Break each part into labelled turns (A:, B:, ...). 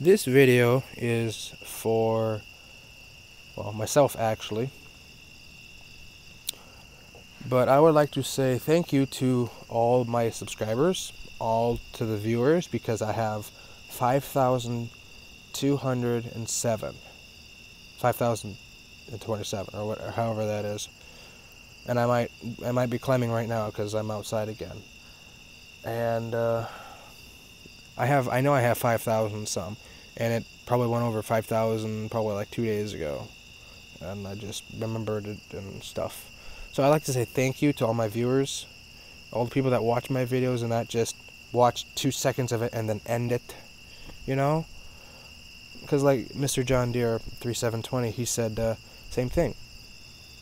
A: This video is for, well, myself actually, but I would like to say thank you to all my subscribers, all to the viewers, because I have 5,207, 5,027, or what, or however that is, and I might be climbing right now because I'm outside again, and I know I have 5,000 some, and it probably went over 5,000 probably like 2 days ago, and I just remembered it and stuff. So I'd like to say thank you to all my viewers, all the people that watch my videos and not just watch 2 seconds of it and then end it, you know? Because like Mr. John Deere 3720, he said same thing.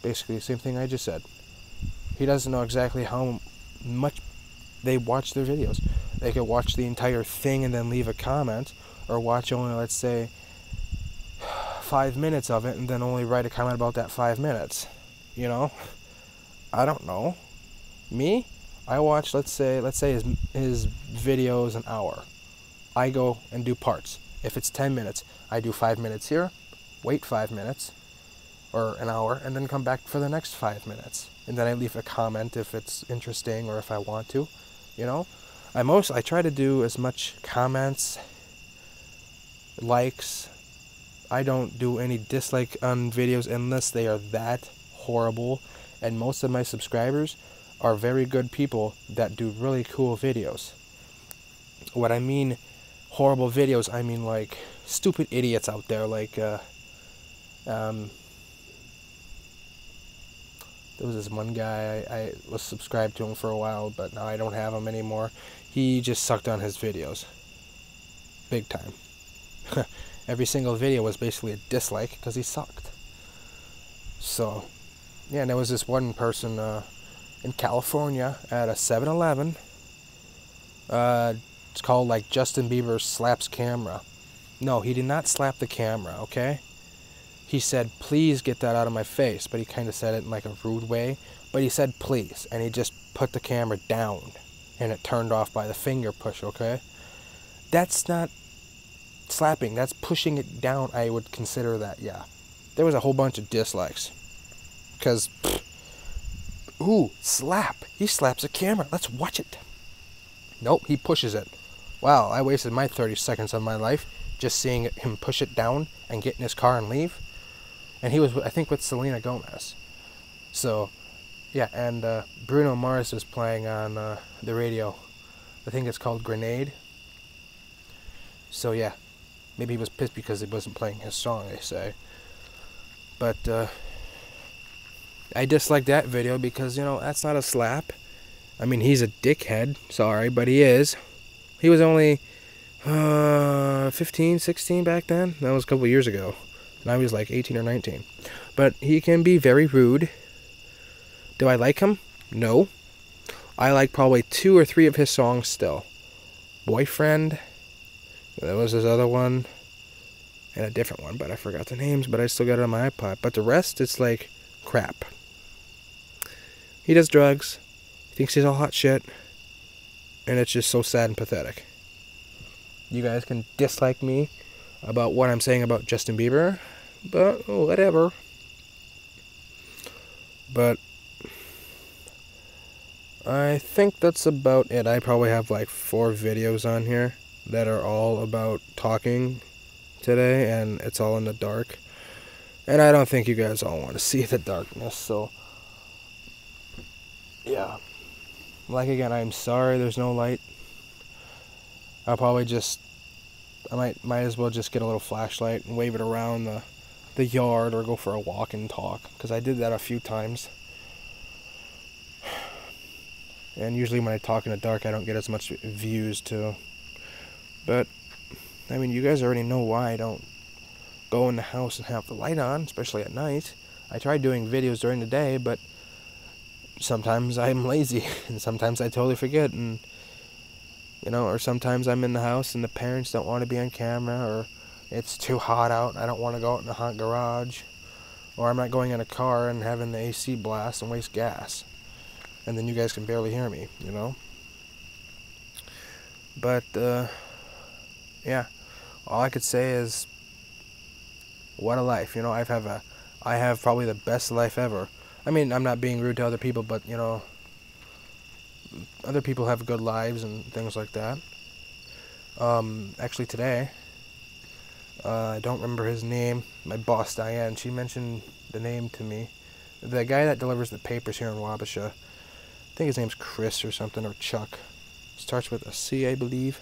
A: Basically, same thing I just said. He doesn't know exactly how much they watch their videos. They could watch the entire thing and then leave a comment, or watch only, let's say, 5 minutes of it and then only write a comment about that 5 minutes. You know? I don't know. Me? I watch, let's say his videos an hour. I go and do parts. If it's 10 minutes, I do 5 minutes here, wait 5 minutes, or an hour, and then come back for the next 5 minutes. And then I leave a comment if it's interesting or if I want to, you know? I try to do as much comments, likes. I don't do any dislike on videos unless they are that horrible, and most of my subscribers are very good people that do really cool videos. What I mean horrible videos, I mean like stupid idiots out there, like there was this one guy, I was subscribed to him for a while, but now I don't have him anymore. He just sucked on his videos. Big time. Every single video was basically a dislike because he sucked. So, yeah, and there was this one person in California at a 7-Eleven. It's called like Justin Bieber slaps camera. No, he did not slap the camera, okay? He said, please get that out of my face, but he kind of said it in like a rude way. But he said please, and he just put the camera down, and it turned off by the finger push, okay? That's not slapping, that's pushing it down. I would consider that, yeah. There was a whole bunch of dislikes. Because, ooh, slap. He slaps a camera. Let's watch it. Nope, he pushes it. Wow, I wasted my 30 seconds of my life just seeing him push it down and get in his car and leave. And he was, I think, with Selena Gomez. So, yeah, and Bruno Mars was playing on the radio. I think it's called Grenade. So, yeah, maybe he was pissed because he wasn't playing his song, they say. But, I dislike that video because, you know, that's not a slap. I mean, he's a dickhead, sorry, but he is. He was only 15, 16 back then. That was a couple years ago. And I was like 18 or 19. But he can be very rude. Do I like him? No. I like probably 2 or 3 of his songs still. Boyfriend. There was this other one. And a different one, but I forgot the names. But I still got it on my iPod. But the rest, it's like crap. He does drugs. He thinks he's all hot shit. And it's just so sad and pathetic. You guys can dislike me about what I'm saying about Justin Bieber, but whatever. But I think that's about it. I probably have like 4 videos on here that are all about talking today, and it's all in the dark. And I don't think you guys all want to see the darkness, so yeah. Like again, I'm sorry there's no light. I'll probably just, I might as well just get a little flashlight and wave it around the yard or go for a walk and talk, because I did that a few times. And usually when I talk in the dark, I don't get as much views too. But, I mean, you guys already know why I don't go in the house and have the light on, especially at night. I try doing videos during the day, but sometimes I'm lazy, and sometimes I totally forget, and you know, or sometimes I'm in the house and the parents don't want to be on camera, or it's too hot out and I don't want to go out in the hot garage, or I'm not going in a car and having the AC blast and waste gas, and then you guys can barely hear me, you know. But yeah, all I could say is, what a life. You know, I have probably the best life ever. I mean, I'm not being rude to other people, but, you know, other people have good lives and things like that. Actually today, I don't remember his name. My boss, Diane, she mentioned the name to me. The guy that delivers the papers here in Wabasha. I think his name's Chris or something, or Chuck. Starts with a C, I believe.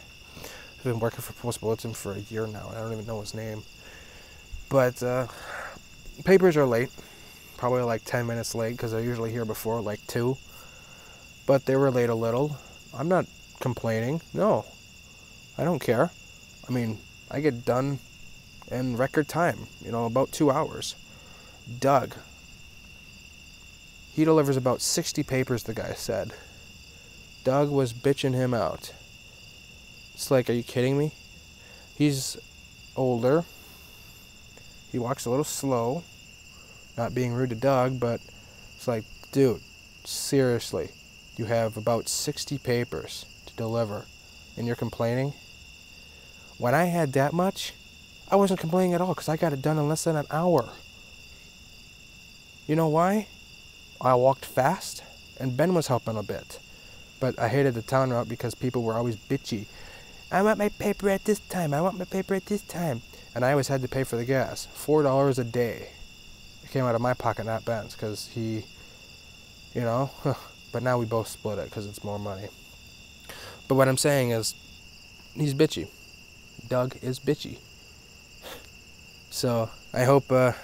A: I've been working for Post Bulletin for a year now, and I don't even know his name. But, papers are late. Probably like 10 minutes late, because they're usually here before, like 2. But they were late a little. I'm not complaining. No. I don't care. I mean, I get done in record time. You know, about 2 hours. Doug. He delivers about 60 papers, the guy said. Doug was bitching him out. It's like, are you kidding me? He's older. He walks a little slow. Not being rude to Doug, but it's like, dude, seriously, you have about 60 papers to deliver, and you're complaining? When I had that much, I wasn't complaining at all, because I got it done in less than an hour. You know why? I walked fast, and Ben was helping a bit. But I hated the town route because people were always bitchy. I want my paper at this time. I want my paper at this time. And I always had to pay for the gas. $4 a day. It came out of my pocket, not Ben's, because he, you know, but now we both split it because it's more money. But what I'm saying is, he's bitchy. Doug is bitchy. So I hope the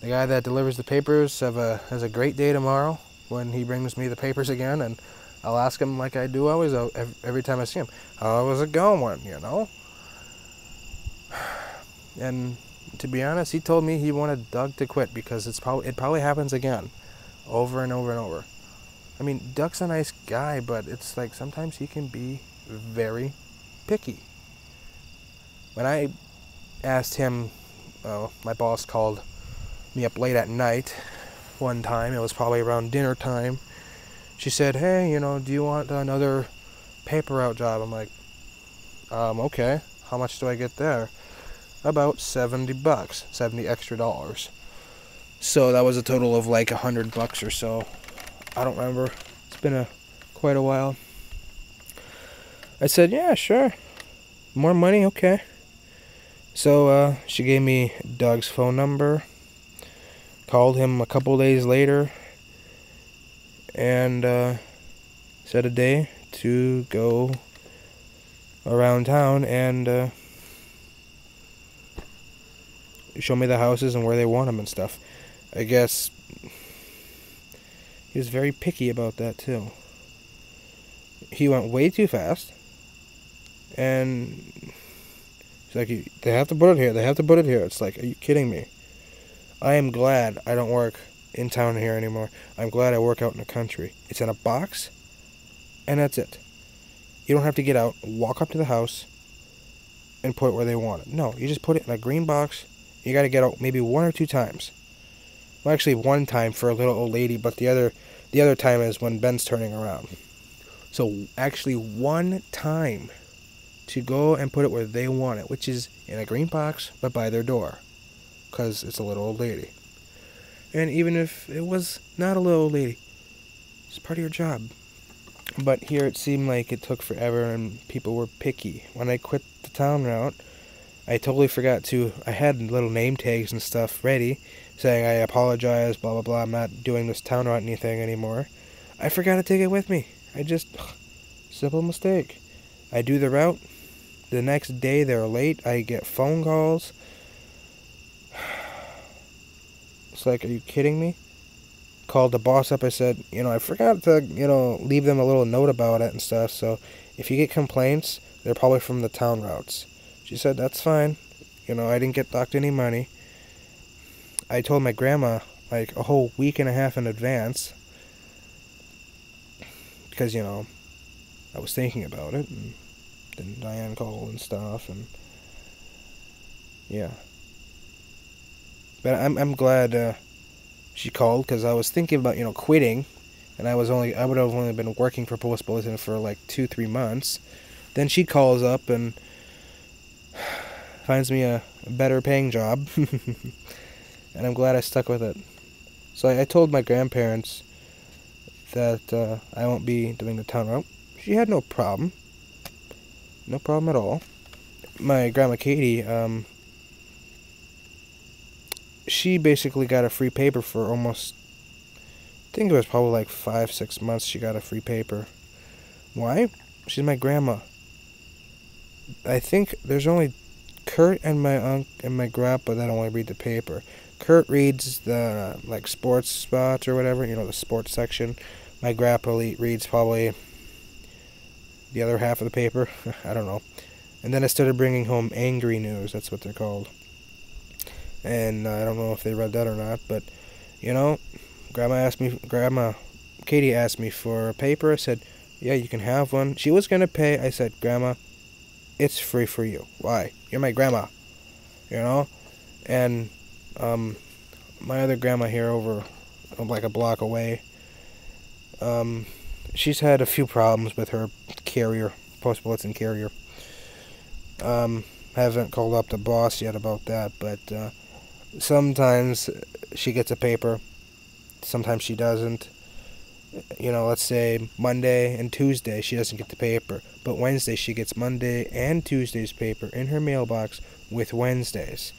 A: guy that delivers the papers has a great day tomorrow when he brings me the papers again, and I'll ask him like I do always every time I see him, how was it going, you know? And to be honest, he told me he wanted Doug to quit because it probably happens again, over and over and over. I mean, Doug's a nice guy, but it's like sometimes he can be very picky. When I asked him, my boss called me up late at night one time. It was probably around dinner time. She said, hey, you know, do you want another paper route job? I'm like, okay. How much do I get there? About $70, 70 extra dollars. So that was a total of like $100 or so. I don't remember. It's been quite a while. I said, yeah, sure. More money, okay. So she gave me Doug's phone number. Called him a couple days later. And set a day to go around town and show me the houses and where they want them and stuff. I guess he was very picky about that too. He went way too fast, and he's like, they have to put it here, they have to put it here. It's like, are you kidding me? I am glad I don't work in town here anymore. I'm glad I work out in the country. It's in a box, and that's it. You don't have to get out, walk up to the house, and put it where they want it. No, you just put it in a green box. You got to get out maybe 1 or 2 times. Well, actually, 1 time for a little old lady, but the other time is when Ben's turning around. So actually 1 time to go and put it where they want it, which is in a green box, but by their door, because it's a little old lady. And even if it was not a little old lady, it's part of your job. But here it seemed like it took forever and people were picky. When I quit the town route, I totally forgot I had little name tags and stuff ready, saying I apologize, blah, blah, blah, I'm not doing this town route anything anymore. I forgot to take it with me. Simple mistake. I do the route. The next day they're late. I get phone calls. It's like, are you kidding me? Called the boss up. I said, I forgot to, leave them a little note about it and stuff. So if you get complaints, they're probably from the town routes. She said, that's fine. I didn't get docked any money. I told my grandma like a whole week and a half in advance. Because, I was thinking about it. And then Diane called and stuff. And yeah. But I'm glad she called, because I was thinking about, quitting. And I would have only been working for Post Bulletin for like 2-3 months. Then she calls up and finds me a better paying job. And I'm glad I stuck with it. So I told my grandparents that I won't be doing the town route. She had no problem. No problem at all. My grandma Katie, she basically got a free paper for almost, I think it was probably like 5-6 months she got a free paper. Why? She's my grandma. I think there's only Kurt and my grandpa that only read the paper. Kurt reads the like sports spots or whatever, the sports section. My grandpa reads probably the other half of the paper. I don't know. And then I started bringing home angry news. That's what they're called. And I don't know if they read that or not, but Grandma Katie asked me for a paper. I said, yeah, you can have one. She was gonna pay. I said, Grandma, it's free for you. Why? You're my grandma. And my other grandma here over like a block away, she's had a few problems with her carrier, post bulletin carrier. Haven't called up the boss yet about that, but sometimes she gets a paper, sometimes she doesn't. Let's say Monday and Tuesday she doesn't get the paper, but Wednesday she gets Monday and Tuesday's paper in her mailbox with Wednesdays.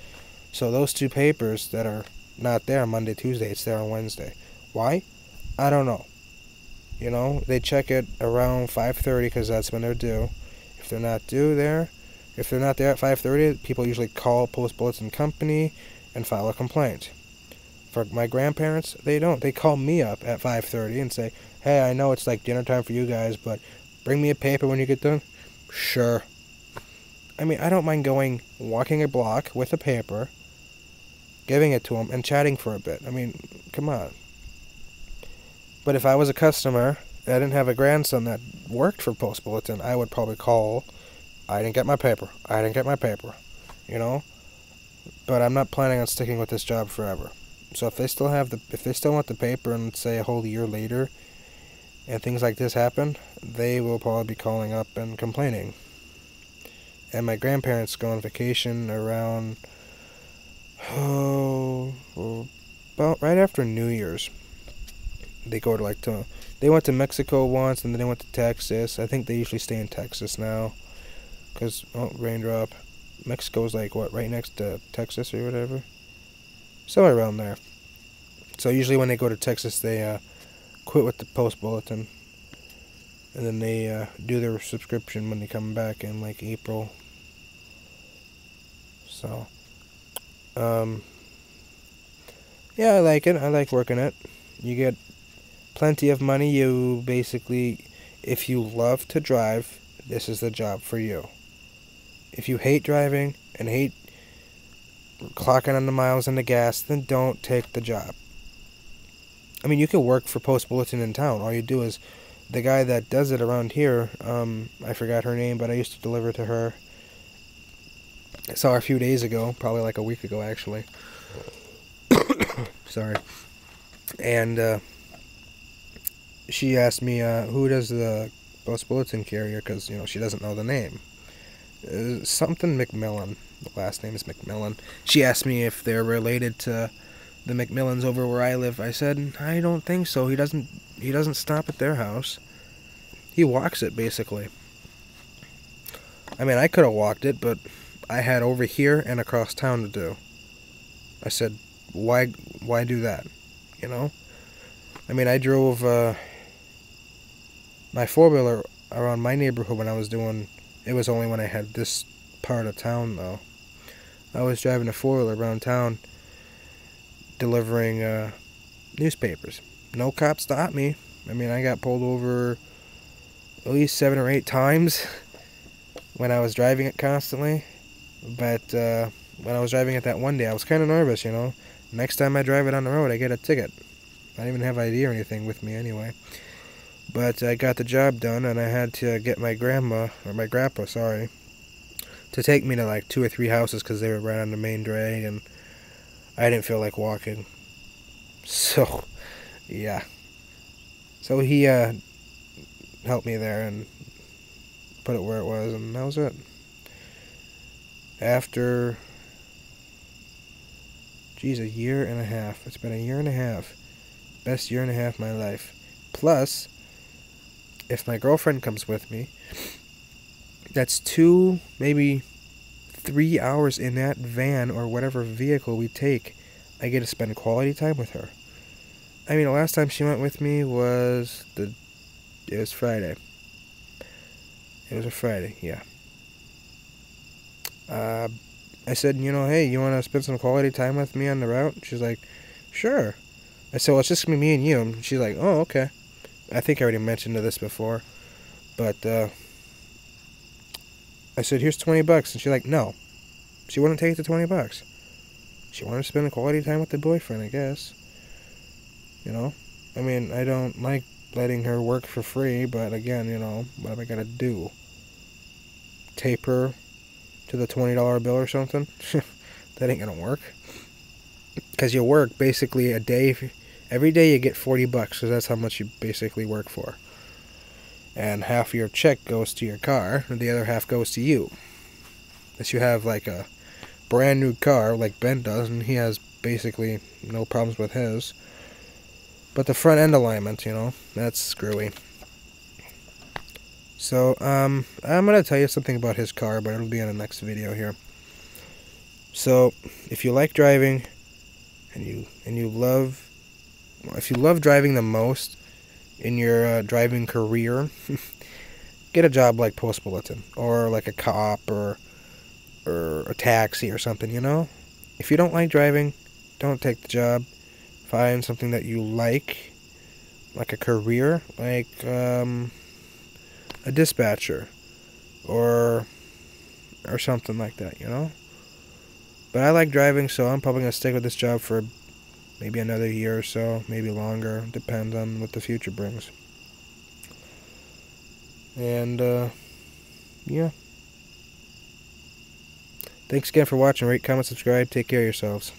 A: So those two papers that are not there on Monday, Tuesday, it's there on Wednesday. Why? I don't know. They check it around 5:30 because that's when they're due. If they're not there at 5:30, people usually call Post Bulletin Company and file a complaint. For my grandparents, they don't. They call me up at 5:30 and say, hey, I know it's like dinner time for you guys, but bring me a paper when you get done. Sure. I mean, I don't mind walking a block with a paper, giving it to them, and chatting for a bit. I mean, come on. But if I was a customer, and I didn't have a grandson that worked for Post Bulletin, I would probably call, I didn't get my paper. But I'm not planning on sticking with this job forever. So if they still want the paper and say a whole year later, and things like this happen, they will probably be calling up and complaining. And my grandparents go on vacation around, about right after New Year's. They go they went to Mexico once, and then they went to Texas. I think they usually stay in Texas now, because, raindrop. Mexico's like, right next to Texas or whatever? Somewhere around there. So usually when they go to Texas, they quit with the Post Bulletin. And then they do their subscription when they come back in like April. So, yeah, I like it. I like working it. You get plenty of money. You basically, if you love to drive, this is the job for you. If you hate driving and hate clocking on the miles and the gas, then don't take the job. I mean, you can work for Post Bulletin in town. All you do is, the guy that does it around here, I forgot her name, but I used to deliver to her. I saw her a few days ago, probably like a week ago, actually. Sorry. And she asked me, who does the Post Bulletin carrier, because, she doesn't know the name. Something McMillan. The last name is McMillan. She asked me if they're related to the McMillans over where I live. I said, I don't think so. He doesn't stop at their house. He walks it, basically. I mean, I could have walked it, but I had over here and across town to do. I said, why do that? I mean, I drove my four-wheeler around my neighborhood when I was doing, it was only when I had this part of town, though. I was driving a four-wheeler around town delivering newspapers. No cop stopped me. I mean, I got pulled over at least 7 or 8 times when I was driving it constantly. But when I was driving it that one day, I was kind of nervous, Next time I drive it on the road, I get a ticket. I didn't even have ID or anything with me anyway. But I got the job done, and I had to get my grandpa, to take me to like 2 or 3 houses because they were right on the main drag, and I didn't feel like walking. So, yeah. So he helped me there and put it where it was, and that was it. after, geez, a year and a half. It's been a year and a half. Best year and a half of my life. Plus, if my girlfriend comes with me, that's 2, maybe 3 hours in that van or whatever vehicle we take. I get to spend quality time with her. I mean, the last time she went with me was it was Friday. It was a Friday, yeah. I said, hey, you want to spend some quality time with me on the route? She's like, sure. I said, well, it's just going to be me and you. And she's like, oh, okay. I think I already mentioned this before. But, I said, here's $20. And she's like, no. She wouldn't take the $20. She wanted to spend quality time with the boyfriend, I guess. I mean, I don't like letting her work for free, but again, what am I going to do? Tape her to the $20 bill or something? That ain't going to work. Because you work basically a day. Every day you get $40, because that's how much you basically work for. And half of your check goes to your car, and the other half goes to you. Unless you have like a brand new car, like Ben does, and he has basically no problems with his. But the front end alignment, that's screwy. So, I'm going to tell you something about his car, but it'll be in the next video here. So, if you like driving, and you love, if you love driving the most in your driving career, get a job like Post Bulletin, or like a cop, or a taxi or something, If you don't like driving, don't take the job. Find something that you like a career, like a dispatcher, or something like that, But I like driving, so I'm probably going to stick with this job for maybe another year or so, maybe longer. Depends on what the future brings. And, yeah. Thanks again for watching. Rate, comment, subscribe. Take care of yourselves.